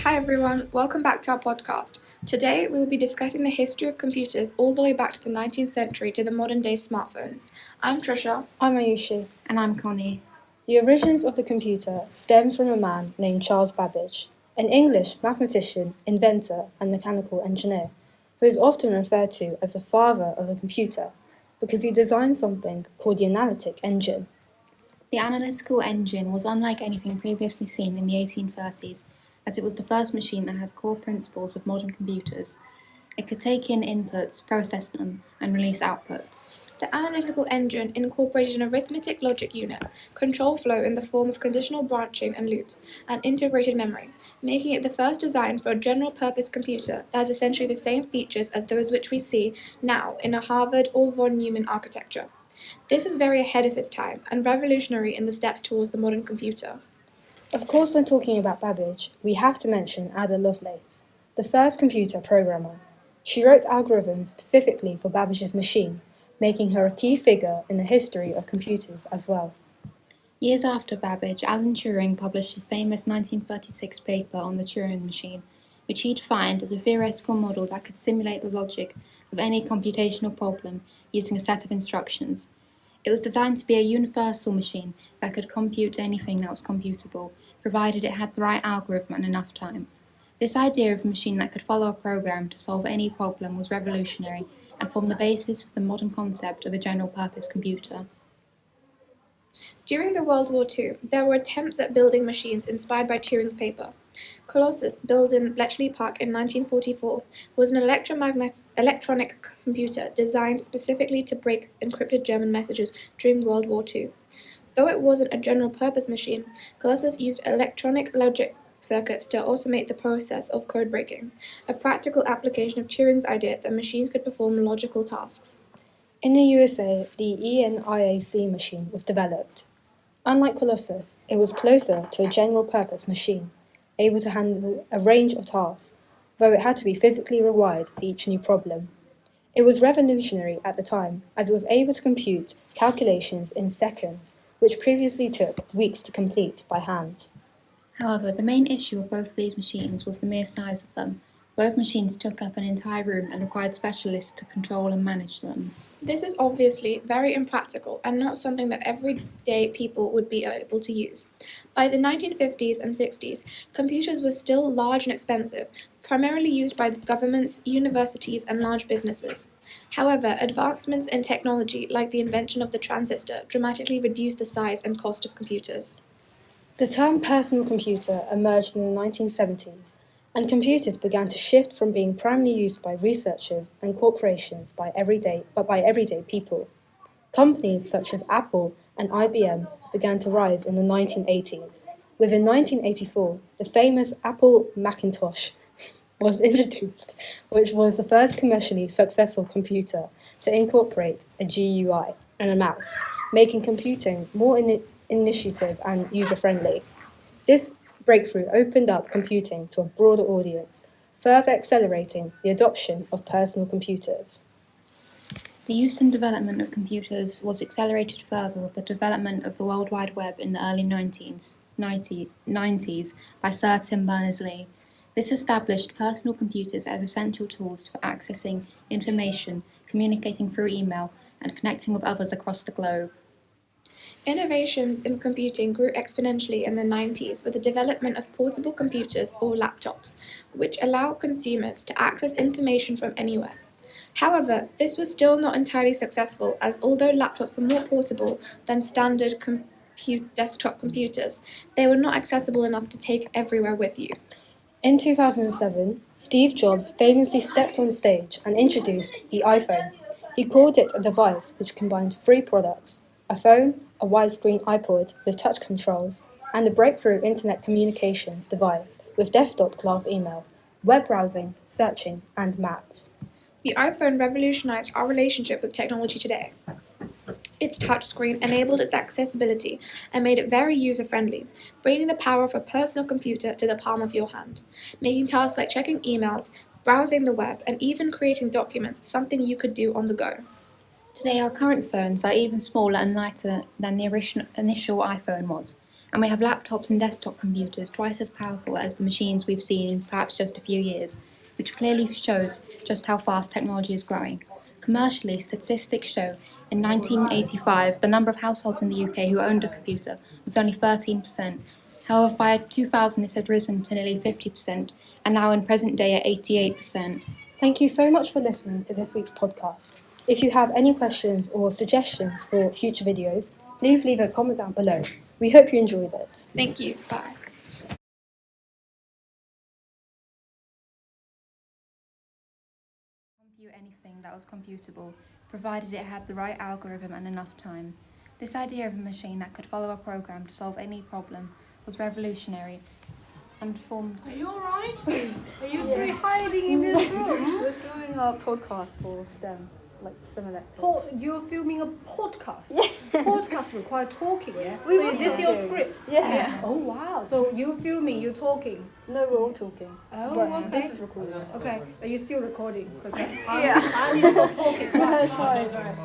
Hi everyone, welcome back to our podcast. Today we will be discussing the history of computers all the way back to the 19th century to the modern day smartphones. I'm Trisha. I'm Ayushi. And I'm Connie. The origins of the computer stems from a man named Charles Babbage, an English mathematician, inventor, and mechanical engineer, who is often referred to as the father of the computer because he designed something called the analytic engine. The analytical engine was unlike anything previously seen in the 1830s, as it was the first machine that had core principles of modern computers. It could take in inputs, process them, and release outputs. The analytical engine incorporated an arithmetic logic unit, control flow in the form of conditional branching and loops, and integrated memory, making it the first design for a general-purpose computer that has essentially the same features as those which we see now in a Harvard or von Neumann architecture. This is very ahead of his time and revolutionary in the steps towards the modern computer. Of course, when talking about Babbage, we have to mention Ada Lovelace, the first computer programmer. She wrote algorithms specifically for Babbage's machine, making her a key figure in the history of computers as well. Years after Babbage, Alan Turing published his famous 1936 paper on the Turing machine, which he defined as a theoretical model that could simulate the logic of any computational problem using a set of instructions. It was designed to be a universal machine that could compute anything that was computable, provided it had the right algorithm and enough time. This idea of a machine that could follow a program to solve any problem was revolutionary and formed the basis for the modern concept of a general-purpose computer. During the World War II, there were attempts at building machines inspired by Turing's paper. Colossus, built in Bletchley Park in 1944, was an electronic computer designed specifically to break encrypted German messages during World War II. Though it wasn't a general-purpose machine, Colossus used electronic logic circuits to automate the process of code breaking, a practical application of Turing's idea that machines could perform logical tasks. In the USA, the ENIAC machine was developed. Unlike Colossus, it was closer to a general-purpose machine, able to handle a range of tasks, though it had to be physically rewired for each new problem. It was revolutionary at the time, as it was able to compute calculations in seconds, which previously took weeks to complete by hand. However, the main issue of both of these machines was the mere size of them. Both machines took up an entire room and required specialists to control and manage them. This is obviously very impractical and not something that everyday people would be able to use. By the 1950s and 60s, computers were still large and expensive, primarily used by governments, universities, and large businesses. However, advancements in technology, like the invention of the transistor, dramatically reduced the size and cost of computers. The term personal computer emerged in the 1970s, and computers began to shift from being primarily used by researchers and corporations by everyday people. Companies such as Apple and IBM began to rise in the 1980s. Within 1984, the famous Apple Macintosh was introduced, which was the first commercially successful computer to incorporate a GUI and a mouse, making computing more intuitive and user-friendly. This breakthrough opened up computing to a broader audience, further accelerating the adoption of personal computers. The use and development of computers was accelerated further with the development of the World Wide Web in the early 90s by Sir Tim Berners-Lee. This established personal computers as essential tools for accessing information, communicating through email, and connecting with others across the globe. Innovations in computing grew exponentially in the 90s with the development of portable computers or laptops, which allow consumers to access information from anywhere. However, this was still not entirely successful, as although laptops are more portable than standard desktop computers, they were not accessible enough to take everywhere with you. In 2007, Steve Jobs famously stepped on stage and introduced the iPhone. He called it a device which combined three products: a phone, a widescreen iPod with touch controls, and a breakthrough internet communications device with desktop-class email, web browsing, searching, and maps. The iPhone revolutionized our relationship with technology today. Its touchscreen enabled its accessibility and made it very user-friendly, bringing the power of a personal computer to the palm of your hand, making tasks like checking emails, browsing the web, and even creating documents something you could do on the go. Today, our current phones are even smaller and lighter than the initial iPhone was. And we have laptops and desktop computers twice as powerful as the machines we've seen in perhaps just a few years, which clearly shows just how fast technology is growing. Commercially, statistics show in 1985 the number of households in the UK who owned a computer was only 13%. However, by 2000 this had risen to nearly 50%, and now in present day at 88%. Thank you so much for listening to this week's podcast. If you have any questions or suggestions for future videos, please leave a comment down below. We hope you enjoyed it. Thank you. Bye. Compute anything that was computable, provided it had the right algorithm and enough time. This idea of a machine that could follow a program to solve any problem was revolutionary and formed... Are you alright? Are you three hiding in this room? We're doing our podcast for STEM, like STEMMasters. You're filming a podcast? Podcast require talking, yeah? We So were is this your talking. script? Yeah. Oh wow, so you filming, you talking? No, we're all talking. Oh, But okay. this is recorded. Okay, are you still recording? Because I need to stop talking. Right. That's fine.